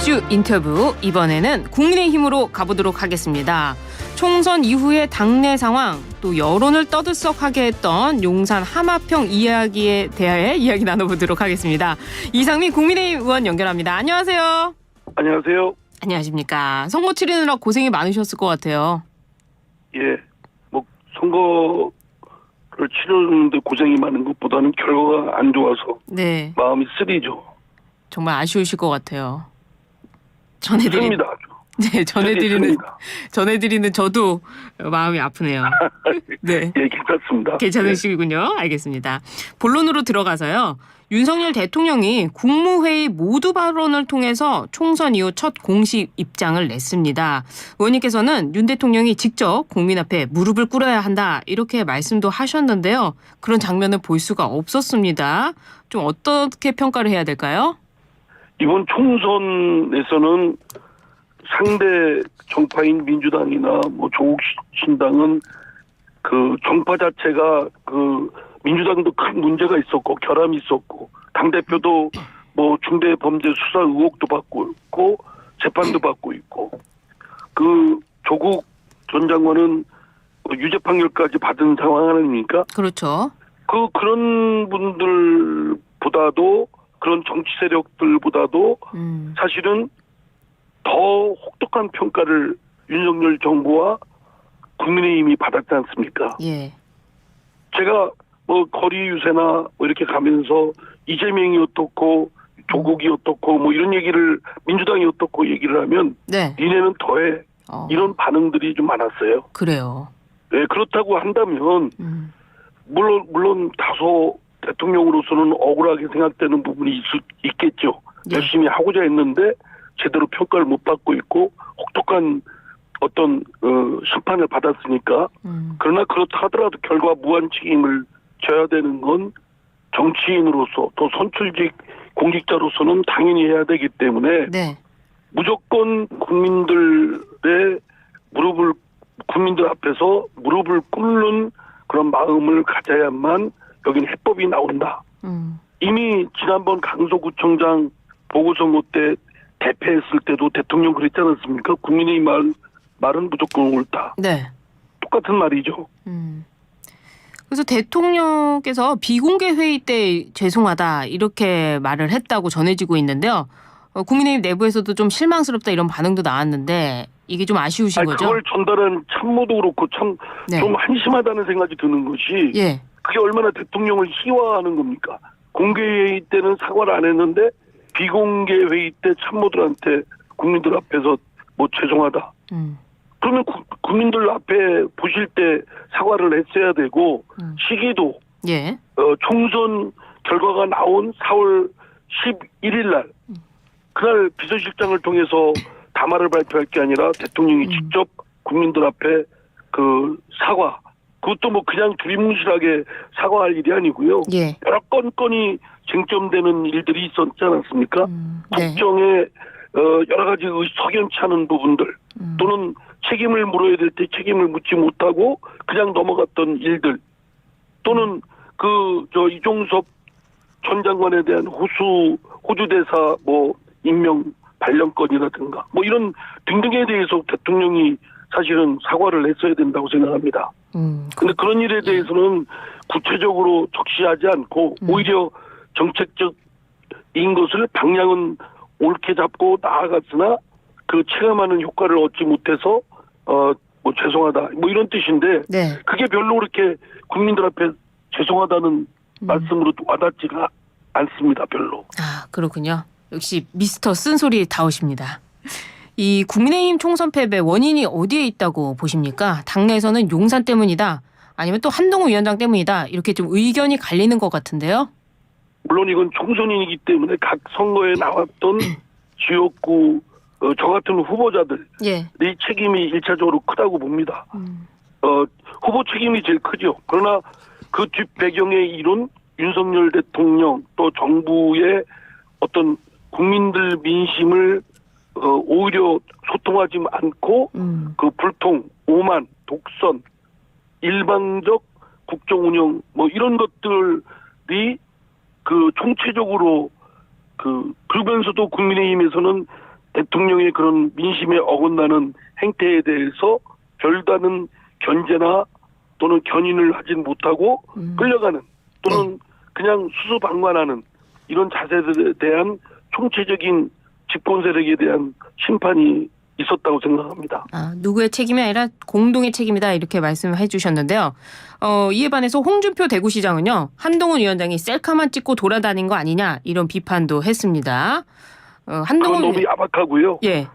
이슈 인터뷰, 이번에는 국민의힘으로 가보도록 하겠습니다. 총선 이후의 당내 상황, 또 여론을 떠들썩하게 했던 용산 하마평 이야기에 대해 이야기 나눠보도록 하겠습니다. 이상민 국민의힘 의원 연결합니다. 안녕하세요. 안녕하세요. 안녕하십니까. 선거 치르느라 고생이 많으셨을 것 같아요. 예, 선거를 치르는데 고생이 많은 것보다는 결과가 안 좋아서 네, 마음이 쓰리죠. 정말 아쉬우실 것 같아요. 씁니다. 네, 씁니다. 전해드리는 저도 마음이 아프네요. 네. 예, 괜찮습니다. 괜찮으시군요. 알겠습니다. 본론으로 들어가서요. 윤석열 대통령이 국무회의 모두 발언을 통해서 총선 이후 첫 공식 입장을 냈습니다. 의원님께서는 윤 대통령이 직접 국민 앞에 무릎을 꿇어야 한다, 이렇게 말씀도 하셨는데요. 그런 장면을 볼 수가 없었습니다. 좀 어떻게 평가를 해야 될까요? 이번 총선에서는 상대 정파인 민주당이나 조국 신당은 그 정파 자체가 그 민주당도 큰 문제가 있었고 결함이 있었고 당대표도 중대 범죄 수사 의혹도 받고 있고 재판도 받고 있고 그 조국 전 장관은 유죄 판결까지 받은 상황 아닙니까? 그렇죠. 그런 분들보다도 그런 정치 세력들보다도 사실은 더 혹독한 평가를 윤석열 정부와 국민의힘이 받았지 않습니까? 예. 제가 거리 유세나 이렇게 가면서 이재명이 어떻고 조국이 어떻고 이런 얘기를 민주당이 어떻고 얘기를 하면 네. 니네는 더해 이런 반응들이 좀 많았어요. 그래요. 네, 그렇다고 한다면 물론 다소 대통령으로서는 억울하게 생각되는 부분이 있겠죠. 네. 열심히 하고자 했는데 제대로 평가를 못 받고 있고 혹독한 어떤 심판을 받았으니까. 그러나 그렇다 하더라도 결과 무한 책임을 져야 되는 건 정치인으로서 또 선출직 공직자로서는 당연히 해야 되기 때문에 네. 무조건 국민들 앞에서 무릎을 꿇는 그런 마음을 가져야만 여기는 해법이 나온다. 이미 지난번 강서구청장 보궐선거 때 대패했을 때도 대통령 그랬지 않았습니까? 국민의 말은 무조건 옳다. 네. 똑같은 말이죠. 그래서 대통령께서 비공개 회의 때 죄송하다, 이렇게 말을 했다고 전해지고 있는데요. 국민의힘 내부에서도 좀 실망스럽다, 이런 반응도 나왔는데 이게 좀 아쉬우신 거죠? 그걸 전달한 참모도 그렇고 네. 좀 한심하다는 생각이 드는 것이 예. 그게 얼마나 대통령을 희화하는 겁니까? 공개 회의 때는 사과를 안 했는데 비공개 회의 때 참모들한테 국민들 앞에서 죄송하다. 그러면 국민들 앞에 보실 때 사과를 했어야 되고 시기도 예. 총선 결과가 나온 4월 11일 날 그날 비서실장을 통해서 담화를 발표할 게 아니라 대통령이 직접 국민들 앞에 그 사과, 그것도 그냥 두리뭉실하게 사과할 일이 아니고요. 예. 여러 건건이 쟁점되는 일들이 있었지 않았습니까? 네. 국정에 여러 가지 석연치 않은 부분들 또는 책임을 물어야 될 때 책임을 묻지 못하고 그냥 넘어갔던 일들 또는 이종섭 전 장관에 대한 호주 대사 임명 발령건이라든가 이런 등등에 대해서 대통령이 사실은 사과를 했어야 된다고 생각합니다. 그런데 그런 일에 대해서는 구체적으로 적시하지 않고 오히려 정책적인 것을 방향은 옳게 잡고 나아갔으나 그 체감하는 효과를 얻지 못해서 죄송하다 이런 뜻인데 네. 그게 별로 그렇게 국민들 앞에 죄송하다는 말씀으로 와닿지가 않습니다. 별로. 아, 그렇군요. 역시 미스터 쓴소리 다우십니다. 이 국민의힘 총선 패배 원인이 어디에 있다고 보십니까? 당내에서는 용산 때문이다, 아니면 또 한동훈 위원장 때문이다, 이렇게 좀 의견이 갈리는 것 같은데요. 물론 이건 총선이기 때문에 각 선거에 나왔던 지역구 저 같은 후보자들이 예. 책임이 1차적으로 크다고 봅니다. 후보 책임이 제일 크죠. 그러나 그 뒷배경에 이룬 윤석열 대통령 또 정부의 어떤 국민들 민심을 오히려 소통하지 않고 그 불통, 오만, 독선, 일방적 국정 운영 이런 것들이 그 총체적으로 그러면서도 국민의힘에서는 대통령의 그런 민심에 어긋나는 행태에 대해서 별다른 견제나 또는 견인을 하진 못하고 끌려가는 또는 그냥 수수방관하는 이런 자세들에 대한 총체적인 집권 세력에 대한 심판이 있었다고 생각합니다. 누구의 책임이 아니라 공동의 책임이다 이렇게 말씀해 주셨는데요. 이에 반해서 홍준표 대구시장은요. 한동훈 위원장이 셀카만 찍고 돌아다닌 거 아니냐 이런 비판도 했습니다. 그건 너무 야박하고요. 예.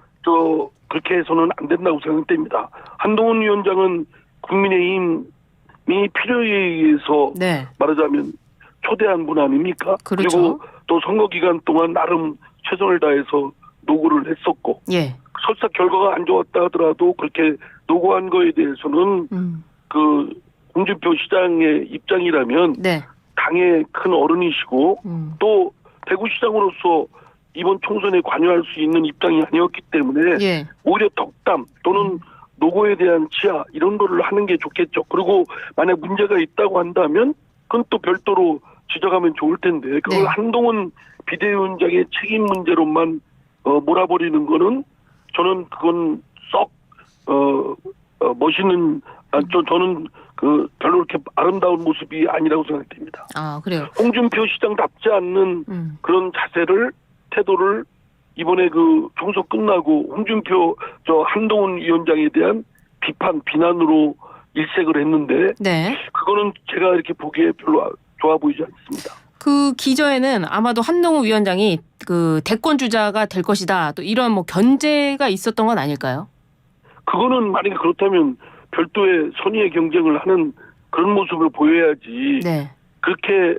그렇게 해서는 안 된다고 생각됩니다. 한동훈 위원장은 국민의힘이 필요에 의해서 네. 말하자면 초대한 분 아닙니까? 그렇죠. 그리고 또 선거 기간 동안 나름 최선을 다해서 노고를 했었고 예. 설사 결과가 안 좋았다 하더라도 그렇게 노고한 거에 대해서는 그 홍준표 시장의 입장이라면 네. 당의 큰 어른이시고 또 대구시장으로서 이번 총선에 관여할 수 있는 입장이 아니었기 때문에 예. 오히려 덕담 또는 노고에 대한 치하 이런 거를 하는 게 좋겠죠. 그리고 만약 문제가 있다고 한다면 그건 또 별도로 지적하면 좋을 텐데 그걸 네. 한동훈 비대위원장의 책임 문제로만 몰아버리는 거는 저는 그건 썩 멋있는 저는 별로 그렇게 아름다운 모습이 아니라고 생각됩니다. 그래요. 홍준표 시장답지 않는 그런 태도를 이번에 총선 끝나고 홍준표 한동훈 위원장에 대한 비난으로 일색을 했는데 네. 그거는 제가 이렇게 보기에 별로 좋아 보이지 않습니다. 그 기저에는 아마도 한동훈 위원장이 대권 주자가 될 것이다. 또 이런 견제가 있었던 건 아닐까요? 그거는 만약에 그렇다면 별도의 선의의 경쟁을 하는 그런 모습을 보여야지. 네. 그렇게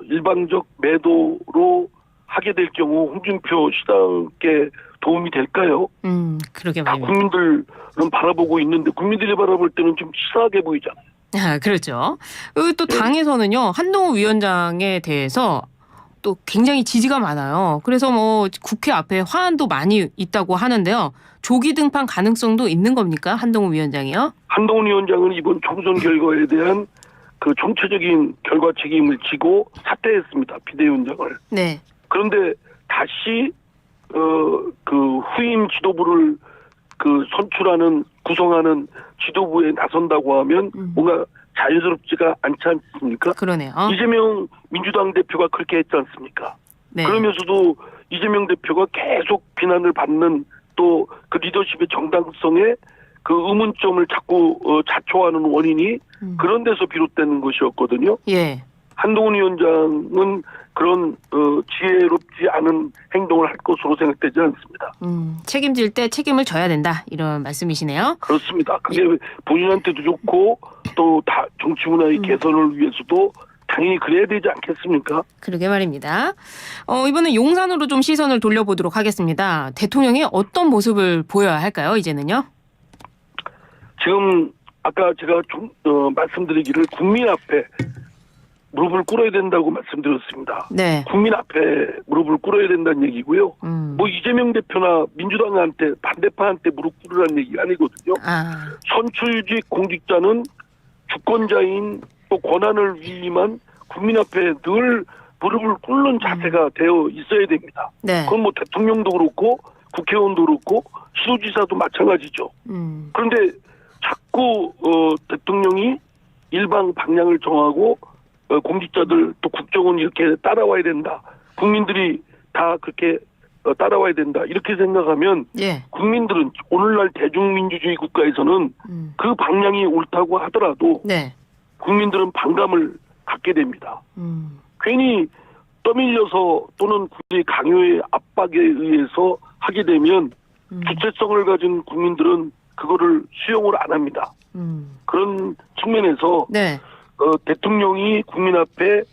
일방적 매도로 하게 될 경우 홍준표 시장께 도움이 될까요? 그러게 다 말입니다. 국민들은 바라보고 있는데 국민들이 바라볼 때는 좀 치사하게 보이잖아요. 그렇죠. 또 당에서는요. 한동훈 위원장에 대해서 또 굉장히 지지가 많아요. 그래서 국회 앞에 화환도 많이 있다고 하는데요. 조기 등판 가능성도 있는 겁니까? 한동훈 위원장이요? 한동훈 위원장은 이번 총선 결과에 대한 그 총체적인 결과 책임을 지고 사퇴했습니다. 비대위원장을. 네. 그런데 다시 후임 지도부를 구성하는 지도부에 나선다고 하면 뭔가 자연스럽지가 않지 않습니까? 그러네요. 이재명 민주당 대표가 그렇게 했지 않습니까? 네. 그러면서도 이재명 대표가 계속 비난을 받는 또 그 리더십의 정당성에 그 의문점을 자꾸 자초하는 원인이 그런 데서 비롯되는 것이었거든요. 예. 한동훈 위원장은 그런 지혜롭지 않은 행동을 할 것으로 생각되지 않습니다. 책임질 때 책임을 져야 된다 이런 말씀이시네요. 그렇습니다. 그게 본인한테도 좋고 또 다 정치 문화의 개선을 위해서도 당연히 그래야 되지 않겠습니까? 그러게 말입니다. 이번엔 용산으로 좀 시선을 돌려보도록 하겠습니다. 대통령이 어떤 모습을 보여야 할까요? 이제는요? 지금 아까 제가 말씀드리기를 국민 앞에 무릎을 꿇어야 된다고 말씀드렸습니다. 네. 국민 앞에 무릎을 꿇어야 된다는 얘기고요. 이재명 대표나 민주당한테 반대파한테 무릎 꿇으라는 얘기가 아니거든요. 선출직 공직자는 주권자인 또 권한을 위임한 국민 앞에 늘 무릎을 꿇는 자세가 되어 있어야 됩니다. 네. 그건 대통령도 그렇고 국회의원도 그렇고 시도지사도 마찬가지죠. 그런데 자꾸 대통령이 일방 방향을 정하고 공직자들 또 국정원 이렇게 따라와야 된다. 국민들이 다 그렇게 따라와야 된다. 이렇게 생각하면 예. 국민들은 오늘날 대중민주주의 국가에서는 그 방향이 옳다고 하더라도 네. 국민들은 반감을 갖게 됩니다. 괜히 떠밀려서 또는 국민의 강요의 압박에 의해서 하게 되면 주체성을 가진 국민들은 그거를 수용을 안 합니다. 그런 측면에서 네. 대통령이 국민 앞에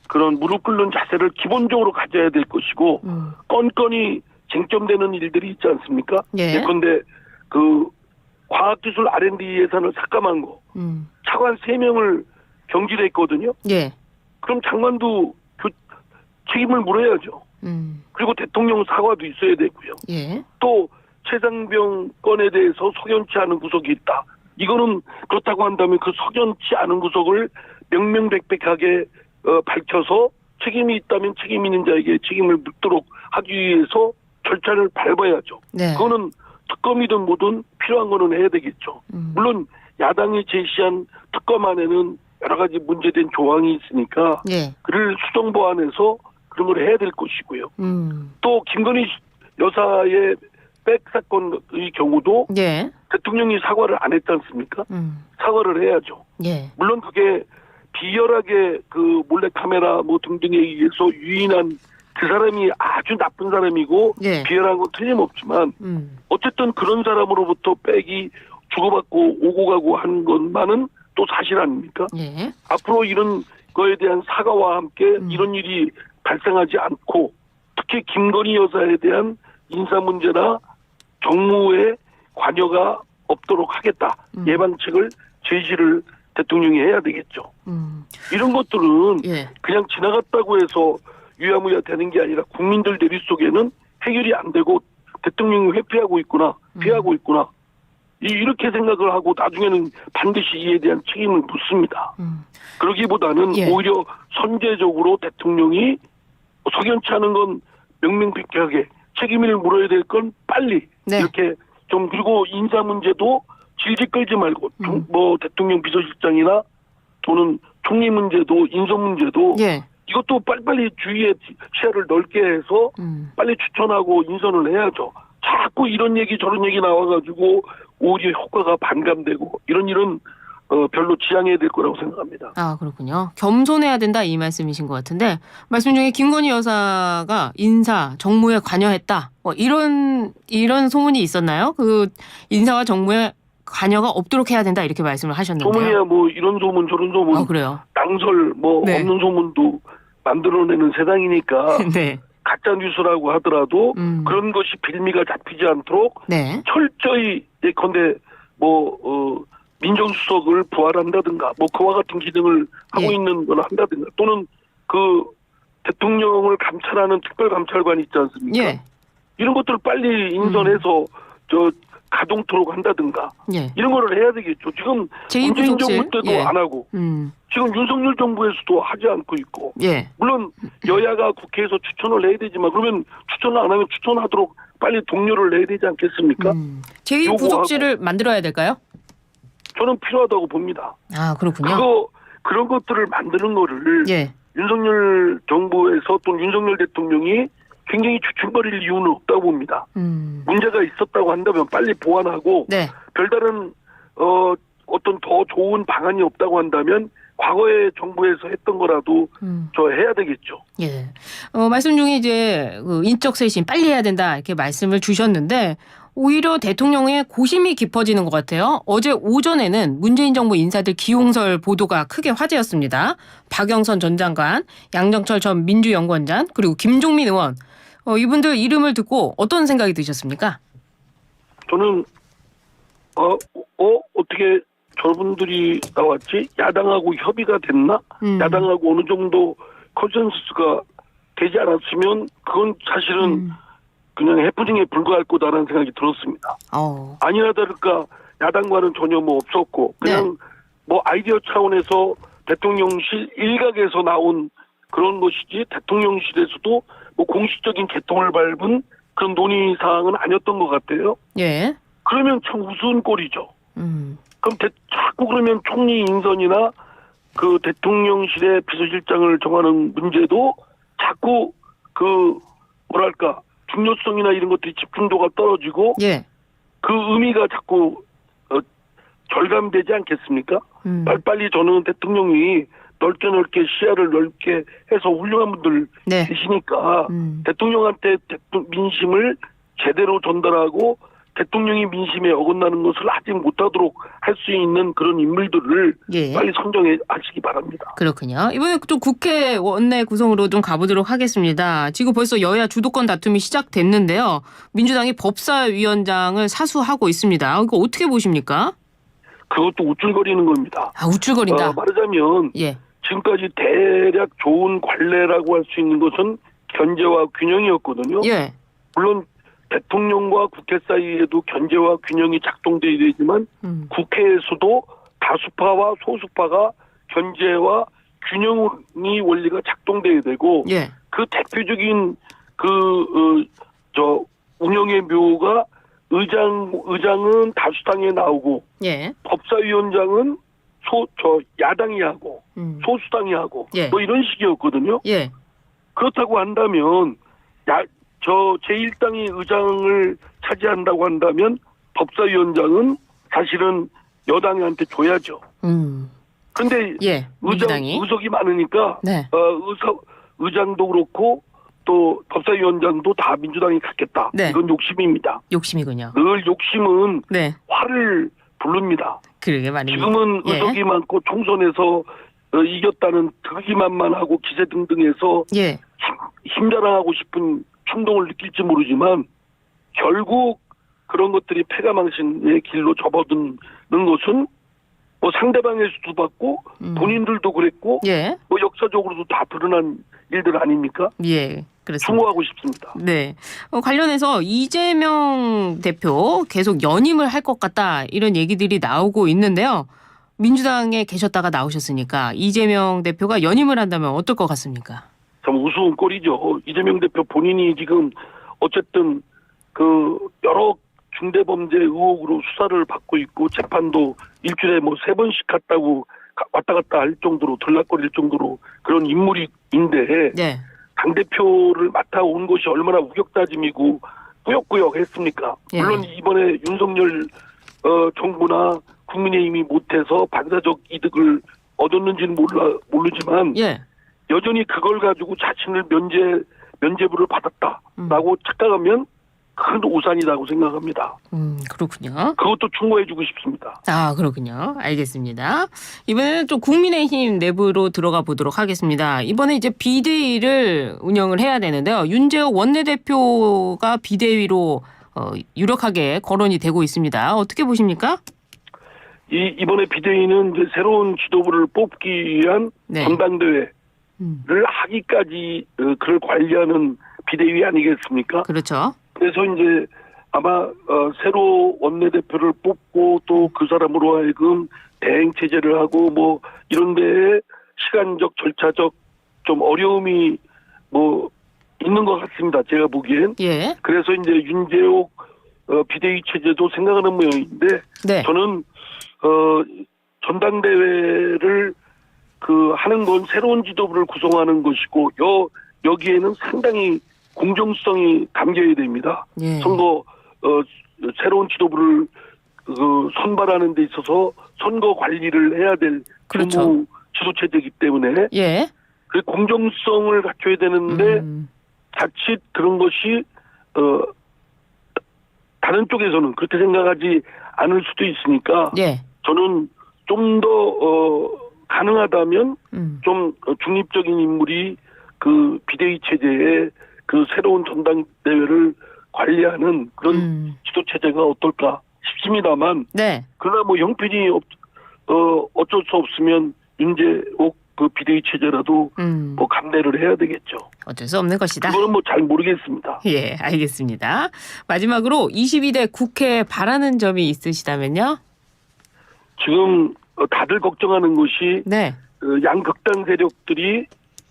그런 무릎 꿇는 자세를 기본적으로 가져야 될 것이고 건건이 쟁점되는 일들이 있지 않습니까? 예. 예컨대 과학기술 R&D 예산을 삭감한 거 차관 3명을 경질했거든요. 예. 그럼 장관도 책임을 물어야죠. 그리고 대통령 사과도 있어야 되고요. 예. 또 최상병 건에 대해서 석연치 않은 구석이 있다. 이거는 그렇다고 한다면 그 석연치 않은 구석을 명명백백하게 밝혀서 책임이 있다면 책임 있는 자에게 책임을 묻도록 하기 위해서 절차를 밟아야죠. 네. 그거는 특검이든 뭐든 필요한 거는 해야 되겠죠. 물론 야당이 제시한 특검 안에는 여러 가지 문제된 조항이 있으니까 예. 그를 수정 보완해서 그런 걸 해야 될 것이고요. 또 김건희 여사의 백 사건의 경우도 예. 대통령이 사과를 안 했지 않습니까? 사과를 해야죠. 예. 물론 그게 비열하게 그 몰래카메라 뭐 등등에 의해서 유인한 그 사람이 아주 나쁜 사람이고 예. 비열한 건 틀림없지만 어쨌든 그런 사람으로부터 백이 주고받고 오고 가고 하는 것만은 또 사실 아닙니까? 예. 앞으로 이런 거에 대한 사과와 함께 이런 일이 발생하지 않고 특히 김건희 여사에 대한 인사 문제나 정무에 관여가 없도록 하겠다. 예방책을 제시를 대통령이 해야 되겠죠. 이런 것들은 예. 그냥 지나갔다고 해서 유야무야 되는 게 아니라 국민들 머릿속에는 해결이 안 되고 대통령이 회피하고 있구나, 피하고 있구나. 이렇게 생각을 하고 나중에는 반드시 이에 대한 책임을 묻습니다. 그러기보다는 예. 오히려 선제적으로 대통령이 석연치 않은 건 명명백백하게 책임을 물어야 될 건 빨리 네. 이렇게 좀 그리고 인사 문제도 질질 끌지 말고 뭐 대통령 비서실장이나 또는 총리 문제도 인선 문제도 예. 이것도 빨리빨리 주위에 시야를 넓게 해서 빨리 추천하고 인선을 해야죠. 자꾸 이런 얘기 저런 얘기 나와가지고 오히려 효과가 반감되고 이런 일은 별로 지양해야 될 거라고 생각합니다. 아, 그렇군요. 겸손해야 된다 이 말씀이신 것 같은데 말씀 중에 김건희 여사가 인사, 정무에 관여했다. 뭐 이런 소문이 있었나요? 그 인사와 정무에 관여가 없도록 해야 된다 이렇게 말씀을 하셨는데요. 소문이야 뭐 이런 소문 저런 소문 아, 그래요? 낭설 뭐 네. 없는 소문도 만들어내는 세상이니까 네. 가짜 뉴스라고 하더라도 그런 것이 빌미가 잡히지 않도록 네. 철저히 예컨대 뭐 민정수석을 부활한다든가 뭐 그와 같은 기능을 하고 예. 있는 걸 한다든가 또는 그 대통령을 감찰하는 특별감찰관이 있지 않습니까? 예. 이런 것들을 빨리 인선해서 가동토록 한다든가 예. 이런 거를 해야 되겠죠. 지금 문재인 제2부속실. 정부 때도 예. 안 하고 지금 윤석열 정부에서도 하지 않고 있고 예. 물론 여야가 국회에서 추천을 해야 되지만 그러면 추천을 안 하면 추천하도록 빨리 동료를 내야 되지 않겠습니까? 제2부속실을 만들어야 될까요? 저는 필요하다고 봅니다. 아, 그렇군요. 그런 것들을 만드는 거를 예. 윤석열 정부에서 또는 윤석열 대통령이 굉장히 주춤거릴 이유는 없다고 봅니다. 문제가 있었다고 한다면 빨리 보완하고 네. 별다른 어떤 더 좋은 방안이 없다고 한다면 과거에 정부에서 했던 거라도 저 해야 되겠죠. 예. 말씀 중에 이제 그 인적 쇄신 빨리 해야 된다 이렇게 말씀을 주셨는데 오히려 대통령의 고심이 깊어지는 것 같아요. 어제 오전에는 문재인 정부 인사들 기용설 보도가 크게 화제였습니다. 박영선 전 장관, 양정철 전 민주연구원장 그리고 김종민 의원 이분들 이름을 듣고 어떤 생각이 드셨습니까? 저는 어떻게 저분들이 나왔지? 야당하고 협의가 됐나? 야당하고 어느 정도 컨센서스가 되지 않았으면 그건 사실은 그냥 해프닝에 불과할 거다라는 생각이 들었습니다. 아니나 다를까 야당과는 전혀 뭐 없었고 그냥 뭐 아이디어 차원에서 대통령실 일각에서 나온 그런 것이지 대통령실에서도 뭐 공식적인 개통을 밟은 그런 논의 사항은 아니었던 것 같아요. 예. 그러면 참 우스운 꼴이죠. 그럼 자꾸 그러면 총리 인선이나 그 대통령실의 비서실장을 정하는 문제도 자꾸 그 뭐랄까 중요성이나 이런 것들이 집중도가 떨어지고 예. 그 의미가 자꾸 절감되지 않겠습니까? 빨리 저는 대통령이 넓게 시야를 넓게 해서 훌륭한 분들 네. 계시니까 대통령한테 민심을 제대로 전달하고 대통령이 민심에 어긋나는 것을 하지 못하도록 할 수 있는 그런 인물들을 예. 빨리 선정해 하시기 바랍니다. 그렇군요. 이번에 또 국회 원내 구성으로 좀 가보도록 하겠습니다. 지금 벌써 여야 주도권 다툼이 시작됐는데요. 민주당이 법사위원장을 사수하고 있습니다. 이거 어떻게 보십니까? 그것도 우쭐거리는 겁니다. 아, 우쭐거린다. 말하자면 예. 지금까지 대략 좋은 관례라고 할 수 있는 것은 견제와 균형이었거든요. 예. 물론 대통령과 국회 사이에도 견제와 균형이 작동돼야 되지만 국회에서도 다수파와 소수파가 견제와 균형이 원리가 작동돼야 되고 예. 그 대표적인 운영의 묘가 의장은 다수당에 나오고 예. 법사위원장은 야당이 하고 소수당이 하고 예. 뭐 이런 식이었거든요. 예. 그렇다고 한다면 제1당이 의장을 차지한다고 한다면 법사위원장은 사실은 여당한테 줘야죠. 그런데 예. 민주당이 의석이 많으니까 네. 의장도 그렇고 또 법사위원장도 다 민주당이 갖겠다. 네. 이건 욕심입니다. 욕심이군요. 늘 욕심은 네. 화를 부릅니다. 그러게 말입니다. 지금은 예. 의석이 많고 총선에서 이겼다는 득기만만하고 기세 등등해서 예. 힘자랑하고 싶은 충동을 느낄지 모르지만 결국 그런 것들이 패가망신의 길로 접어드는 것은 뭐 상대방의 수도 받고 본인들도 그랬고 예. 뭐 역사적으로도 다 드러난 일들 아닙니까? 예. 그렇습니다. 추모하고 싶습니다. 네. 관련해서 이재명 대표 계속 연임을 할 것 같다 이런 얘기들이 나오고 있는데요. 민주당에 계셨다가 나오셨으니까 이재명 대표가 연임을 한다면 어떨 것 같습니까? 참 우스운 꼴이죠. 이재명 대표 본인이 지금 어쨌든 그 여러 중대범죄 의혹으로 수사를 받고 있고 재판도 일주일에 뭐 3번씩 갔다고 왔다 갔다 할 정도로 들락거릴 정도로 그런 인물인데 네. 당대표를 맡아온 것이 얼마나 우격다짐이고 꾸역꾸역 했습니까? 예. 물론 이번에 윤석열 정부나 국민의힘이 못해서 반사적 이득을 얻었는지는 모르지만 예. 여전히 그걸 가지고 자신을 면죄부를 받았다라고 착각하면 큰 오산이라고 생각합니다. 그렇군요. 그것도 충고해주고 싶습니다. 아, 그렇군요. 알겠습니다. 이번에는 좀 국민의힘 내부로 들어가 보도록 하겠습니다. 이번에 이제 비대위를 운영을 해야 되는데요. 윤재욱 원내대표가 비대위로 유력하게 거론이 되고 있습니다. 어떻게 보십니까? 이번에 비대위는 이제 새로운 지도부를 뽑기 위한 네. 전당대회를 하기까지 그를 관리하는 비대위 아니겠습니까? 그렇죠. 그래서 이제 아마 새로 원내대표를 뽑고 또 그 사람으로 하여금 대행 체제를 하고 뭐 이런 데에 시간적 절차적 좀 어려움이 뭐 있는 것 같습니다. 제가 보기엔. 예. 그래서 이제 윤재욱 비대위 체제도 생각하는 모양인데 네. 저는 전당대회를 하는 건 새로운 지도부를 구성하는 것이고 여기에는 상당히 공정성이 담겨야 됩니다. 예. 선거 새로운 지도부를 선발하는 데 있어서 선거 관리를 해야 될 그렇죠. 주무 지도체제이기 때문에 예. 그 공정성을 갖춰야 되는데 자칫 그런 것이 다른 쪽에서는 그렇게 생각하지 않을 수도 있으니까 예. 저는 좀 더 가능하다면 좀 중립적인 인물이 그 비대위 체제에 그 새로운 전당대회를 관리하는 그런 지도체제가 어떨까 싶습니다만 네. 그러나 뭐 형편이 어쩔 수 없으면 윤재옥 그 비대위 체제라도 뭐 감내를 해야 되겠죠. 어쩔 수 없는 것이다. 그거는 뭐 잘 모르겠습니다. 예, 알겠습니다. 마지막으로 22대 국회에 바라는 점이 있으시다면요? 지금 다들 걱정하는 것이 네. 양극단 세력들이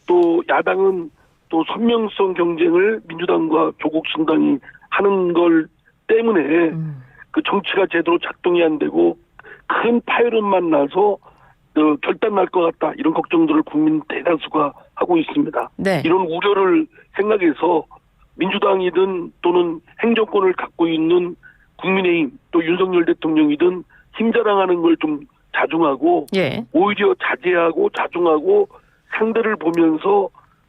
또 야당은 또 선명성 경쟁을 민주당과 조국 신당이 하는 걸 때문에 그 정치가 제대로 작동이 안 되고 큰 파열음만 나서 결단 날 것 같다 이런 걱정들을 국민 대다수가 하고 있습니다. 네. 이런 우려를 생각해서 민주당이든 또는 행정권을 갖고 있는 국민의힘 또 윤석열 대통령이든 힘자랑하는 걸 좀 자중하고 예. 오히려 자제하고 자중하고 상대를 보면서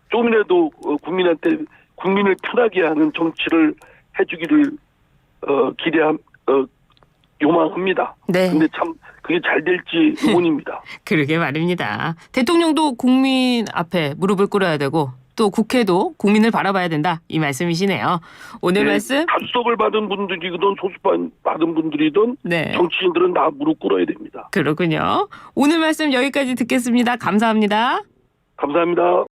조금이라도 국민을 편하게 하는 정치를 해주기를 요망합니다. 네. 근데 참 그게 잘 될지 의문입니다. 그러게 말입니다. 대통령도 국민 앞에 무릎을 꿇어야 되고 또 국회도 국민을 바라봐야 된다. 이 말씀이시네요. 오늘 말씀. 단속을 받은 분들이든 소수판 받은 분들이든 네. 정치인들은 다 무릎 꿇어야 됩니다. 그렇군요. 오늘 말씀 여기까지 듣겠습니다. 감사합니다. 감사합니다.